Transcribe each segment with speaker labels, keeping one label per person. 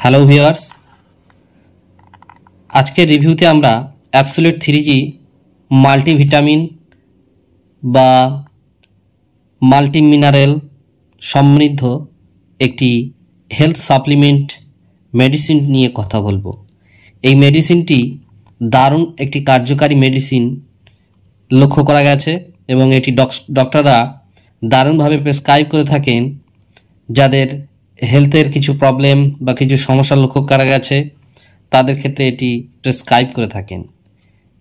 Speaker 1: Hello viewers, আজকের রিভিউতে আমরা অ্যাবসোলিউট 3G মাল্টিভিটামিন বা মাল্টিমিনারেল সমৃদ্ধ একটি হেলথ সাপ্লিমেন্ট মেডিসিন নিয়ে কথা বলবো। এই মেডিসিনটি দারুণ একটি কার্যকারী মেডিসিন লক্ষ্য করা গেছে এবং এটি ডক্টররা দারুণভাবে প্রেসক্রাইব করে থাকেন যাদের হেলথের কিছু প্রবলেম বা কিছু সমস্যা লক্ষ্য করা গেছে তাদের ক্ষেত্রে এটি প্রেসক্রাইব করে থাকেন।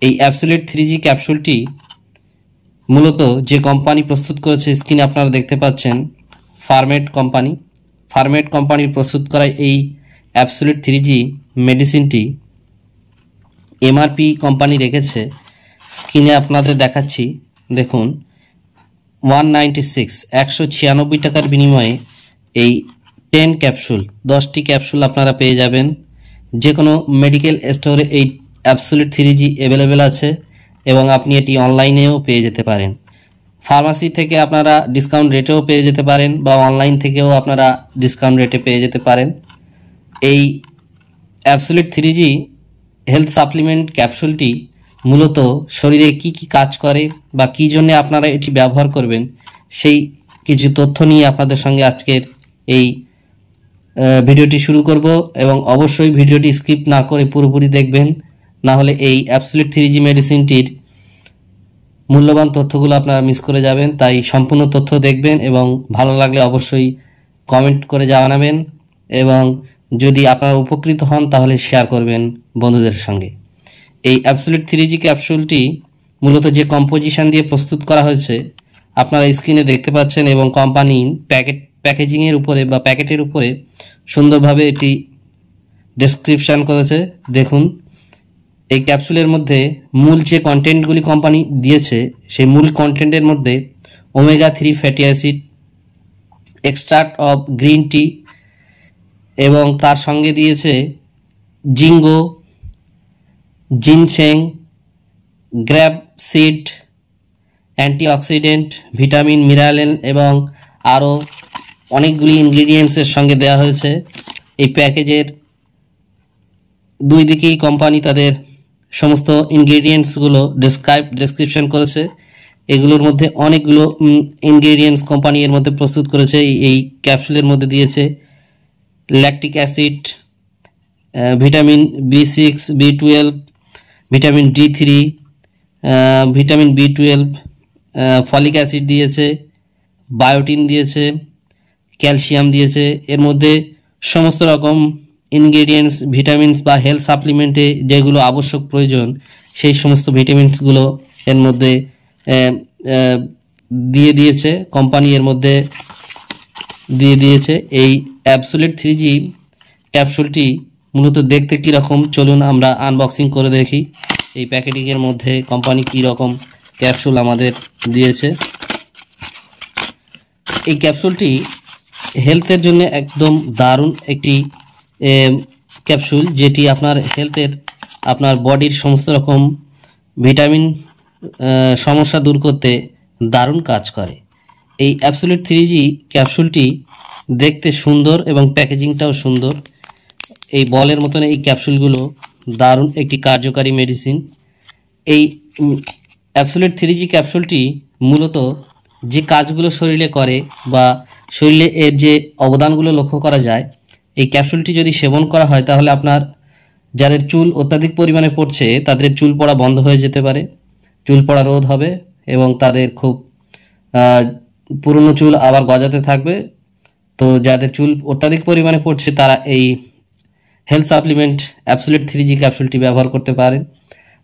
Speaker 1: এই অ্যাবসোলিউট 3G ক্যাপসুলটি মূলত যে কোম্পানি প্রস্তুত করেছে স্ক্রিনে আপনারা দেখতে পাচ্ছেন ফার্মেট কোম্পানির প্রস্তুত করা এই অ্যাবসোলিউট 3G মেডিসিনটি এমআরপি কোম্পানি রেখেছে, স্ক্রিনে আপনাদের দেখাচ্ছি দেখুন 196 টাকার বিনিময়ে এই 10 ক্যাপসুল 10টি ক্যাপসুল আপনারা পেয়ে যাবেন। যে কোনো মেডিকেল স্টোরে এই অ্যাবসোলিউট 3G অ্যাভেলেবেল আছে এবং আপনি এটি অনলাইনেও পেয়ে যেতে পারেন। ফার্মাসি থেকে আপনারা ডিসকাউন্ট রেটেও পেয়ে যেতে পারেন বা অনলাইন থেকেও আপনারা ডিসকাউন্ট রেটে পেয়ে যেতে পারেন। এই অ্যাবসোলিউট 3G হেলথ সাপ্লিমেন্ট ক্যাপসুলটি মূলত শরীরে কি কাজ করে বা কী জন্য আপনারা এটি ব্যবহার করবেন সেই কিছু তথ্য নিয়ে আপনাদের সঙ্গে আজকের এই ভিডিওটি শুরু করব এবং অবশ্যই ভিডিওটি স্কিপ না করে পুরোপুরি দেখবেন, না হলে এই অ্যাবসোলিউট 3G মেডিসিনটির মূল্যবান তথ্যগুলো আপনারা মিস করে যাবেন। তাই সম্পূর্ণ তথ্য দেখবেন এবং ভালো লাগলে অবশ্যই কমেন্ট করে জানাবেন এবং যদি আপনারা উপকৃত হন তাহলে শেয়ার করবেন বন্ধুদের সঙ্গে। এই অ্যাবসোলিউট 3G ক্যাপসুলটি মূলত যে কম্পোজিশন দিয়ে প্রস্তুত করা হয়েছে আপনারা স্ক্রিনে দেখতে পাচ্ছেন এবং কোম্পানি প্যাকেজিংয়ের উপরে বা প্যাকেটের উপরে সুন্দরভাবে এটি ডেসক্রিপশন করেছে। দেখুন এই ক্যাপসুলের মধ্যে মূল যে কন্টেন্টগুলি কোম্পানি দিয়েছে সেই মূল কন্টেন্টের মধ্যে omega-3 fatty acid, extract of green tea এবং তার সঙ্গে দিয়েছে ginkgo, ginseng, grape seed, antioxidant, vitamin, mineral এবং আরও অনেকগুলি ইনগ্রিডিয়েন্টসের সঙ্গে দেওয়া হয়েছে। এই প্যাকেজের দুই দিকেই কোম্পানি তাদের সমস্ত ইনগ্রিডিয়েন্টসগুলো ডেসক্রিপশন করেছে। এগুলোর মধ্যে অনেকগুলো ইনগ্রিডিয়েন্টস কোম্পানি এর মধ্যে প্রস্তুত করেছে। এই ক্যাপসুলের মধ্যে দিয়েছে lactic acid, vitamin B6, B12, vitamin D3, vitamin B12, folic acid দিয়েছে, বায়োটিন দিয়েছে, ক্যালসিয়াম দিয়েছে। এর মধ্যে সমস্ত রকম ইনগ্রিডিয়েন্টস ভিটামিনস বা হেলথ সাপ্লিমেন্টে যেগুলো আবশ্যক প্রয়োজন সেই সমস্ত ভিটামিনসগুলো এর মধ্যে দিয়ে দিয়েছে কোম্পানি, এর মধ্যে দিয়ে দিয়েছে। এই অ্যাবসোলিউট 3G ক্যাপসুলটি মূলত দেখতে কীরকম চলুন আমরা আনবক্সিং করে দেখি এই প্যাকেটিংয়ের মধ্যে কোম্পানি কী রকম ক্যাপসুল আমাদের দিয়েছে। এই ক্যাপসুলটি হেলথের জন্য একদম দারুণ একটি ক্যাপসুল, যেটি আপনার হেলথের আপনার বডির সমস্ত রকম ভিটামিন সমস্যা দূর করতে দারুণ কাজ করে। এই অ্যাবসোলিউট 3G ক্যাপসুলটি দেখতে সুন্দর এবং প্যাকেজিংটাও সুন্দর। এই বলের মতন এই ক্যাপসুলগুলো দারুণ একটি কার্যকারী মেডিসিন। এই অ্যাবসোলিউট 3G ক্যাপসুলটি মূলত যে কাজগুলো শরীরে করে বা শরীরে এর যে অবদানগুলো লক্ষ্য করা যায়, এই ক্যাপসুলটি যদি সেবন করা হয় তাহলে আপনার যাদের চুল অত্যাধিক পরিমাণে পড়ছে তাদের চুল পড়া বন্ধ হয়ে যেতে পারে, চুল পড়া রোধ হবে এবং তাদের খুব পুরনো চুল আবার গজাতে থাকবে। তো যাদের চুল অত্যাধিক পরিমাণে পড়ছে তারা এই হেলথ সাপ্লিমেন্ট অ্যাবসোলিউট 3G ক্যাপসুলটি ব্যবহার করতে পারেন।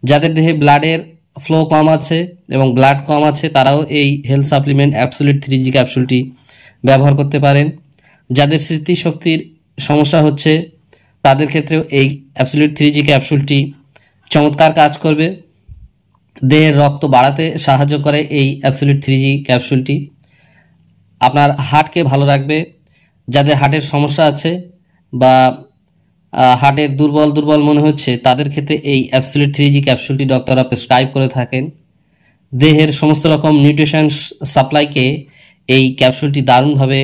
Speaker 1: যাদের দেহে ব্লাডের ফ্লো কম আছে এবং ব্লাড কম আছে তারাও এই হেলথ সাপ্লিমেন্ট অ্যাবসোলিউট 3G ক্যাপসুলটি ব্যবহার করতে পারেন। যাদের স্মৃতিশক্তির সমস্যা হচ্ছে তাদের ক্ষেত্রেও এই অ্যাবসোলিউট 3G ক্যাপসুলটি চমৎকার কাজ করবে। দেহের রক্ত বাড়াতে সাহায্য করে এই অ্যাবসোলিউট 3G ক্যাপসুলটি। আপনার হার্টকে ভালো রাখবে। যাদের হার্টের সমস্যা আছে বা হার্টের দুর্বল মনে হচ্ছে তাদের ক্ষেত্রে এই অ্যাবসোলিউট 3G ক্যাপসুলটি ডক্টররা প্রেসক্রাইব করে থাকেন। দেহের সমস্ত রকম নিউট্রিশন সাপ্লাইকে এই ক্যাপসুলটি দারুণভাবে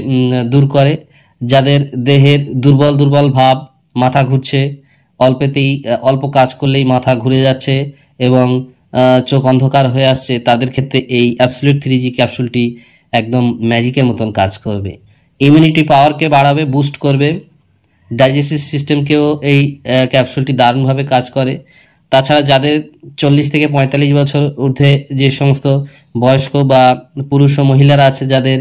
Speaker 1: দূর করে। যাদের দেহের দুর্বল ভাব মাথা ঘুরছে, অল্প কাজ করলেই মাথা ঘুরে যাচ্ছে এবং চোখ অন্ধকার হয়ে আসছে, তাদের ক্ষেত্রে এই অ্যাবসলিউট 3G ক্যাপসুলটি একদম ম্যাজিকের মতন কাজ করবে। ইমিউনিটি পাওয়ারকে বাড়াবে, বুস্ট করবে, ডাইজেস্টিভ সিস্টেমকেও এই ক্যাপসুলটি দারুণভাবে কাজ করে। তাছাড়া যাদের 40 থেকে 45 বছর ঊর্ধ্বে যে সমস্ত বয়স্ক বা পুরুষ ও মহিলারা আছে, যাদের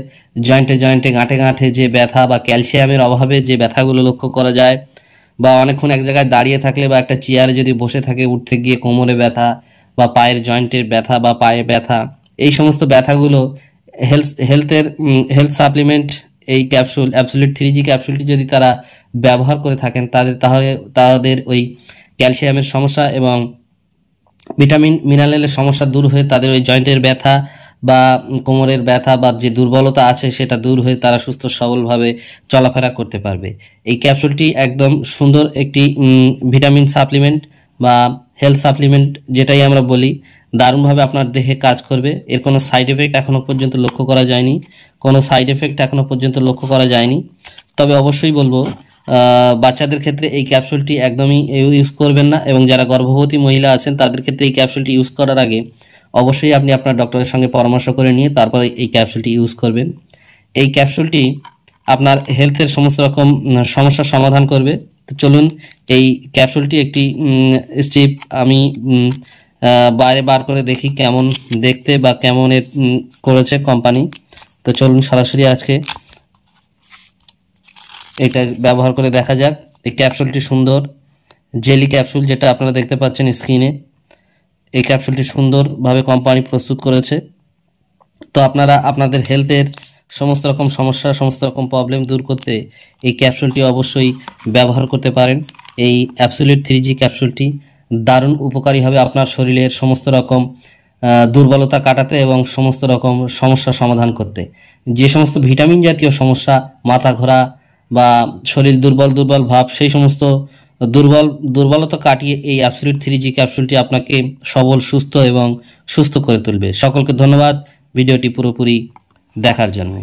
Speaker 1: জয়েন্টে গাঁঠে যে ব্যথা বা ক্যালসিয়ামের অভাবে যে ব্যথাগুলো লক্ষ্য করা যায়, বা অনেকক্ষণ এক জায়গায় দাঁড়িয়ে থাকলে বা একটা চেয়ারে যদি বসে থাকে উঠতে গিয়ে কোমরে ব্যথা বা পায়ের জয়েন্টের ব্যথা বা পায়ে ব্যথা, এই সমস্ত ব্যথাগুলো হেলথ সাপ্লিমেন্ট এই ক্যাপসুল অ্যাবসলিউট 3G ক্যাপসুলটি যদি তারা ব্যবহার করে থাকেন, তাদের ওই ক্যালসিয়ামের সমস্যা এবং ভিটামিন মিনারেলের সমস্যা দূর হয়ে তাদের ওই জয়েন্টের ব্যথা বা কোমরের ব্যথা বা যে দুর্বলতা আছে সেটা দূর হয়ে তারা সুস্থ সবলভাবে চলাফেরা করতে পারবে। এই ক্যাপসুলটি একদম সুন্দর একটি ভিটামিন সাপ্লিমেন্ট বা হেলথ সাপ্লিমেন্ট যেটাই আমরা বলি, দারুণভাবে আপনার দেহে কাজ করবে। এর কোনো সাইড এফেক্ট এখনো পর্যন্ত লক্ষ্য করা যায়নি। তবে অবশ্যই বলবো বাচ্চাদের ক্ষেত্রে এই ক্যাপসুলটি একদমই ইউজ করবেন না, এবং যারা গর্ভবতী মহিলা আছেন তাদের ক্ষেত্রে এই ক্যাপসুলটি ইউজ করার আগে অবশ্যই আপনি আপনার ডক্টরের সঙ্গে পরামর্শ করে নিয়ে তারপরে এই ক্যাপসুলটি ইউজ করবেন। এই ক্যাপসুলটি আপনার হেলথের সমস্ত রকম সমস্যার সমাধান করবে। তো চলুন এই ক্যাপসুলটি একটি স্ট্রিপ আমি বাইরে বার করে দেখি কেমন দেখতে বা কেমন করেছে কোম্পানি। তো চলুন সরাসরি আজকে এটা ব্যবহার করে দেখা যাক। এই ক্যাপসুলটি সুন্দর জেলি ক্যাপসুল, যেটা আপনারা দেখতে পাচ্ছেন স্ক্রিনে। এই ক্যাপসুলটি সুন্দরভাবে কোম্পানি প্রস্তুত করেছে। তো আপনারা আপনাদের হেলথের সমস্ত রকম সমস্যা, সমস্ত রকম প্রবলেম দূর করতে এই ক্যাপসুলটি অবশ্যই ব্যবহার করতে পারেন। এই অ্যাবসলিউট 3G ক্যাপসুলটি দারুণ উপকারী হবে আপনার শরীরের সমস্ত রকম দুর্বলতা কাটাতে এবং সমস্ত রকম সমস্যা সমাধান করতে। যে সমস্ত ভিটামিন জাতীয় সমস্যা, মাথা ঘোরা বা শরীর দুর্বল ভাব, সেই সমস্ত দুর্বলতা কাটিয়ে এই অ্যাবসলিউট 3G ক্যাপসুলটি আপনাকে সবল, সুস্থ এবং সুস্থ করে তুলবে। সকলকে ধন্যবাদ ভিডিওটি পুরোপুরি দেখার জন্য।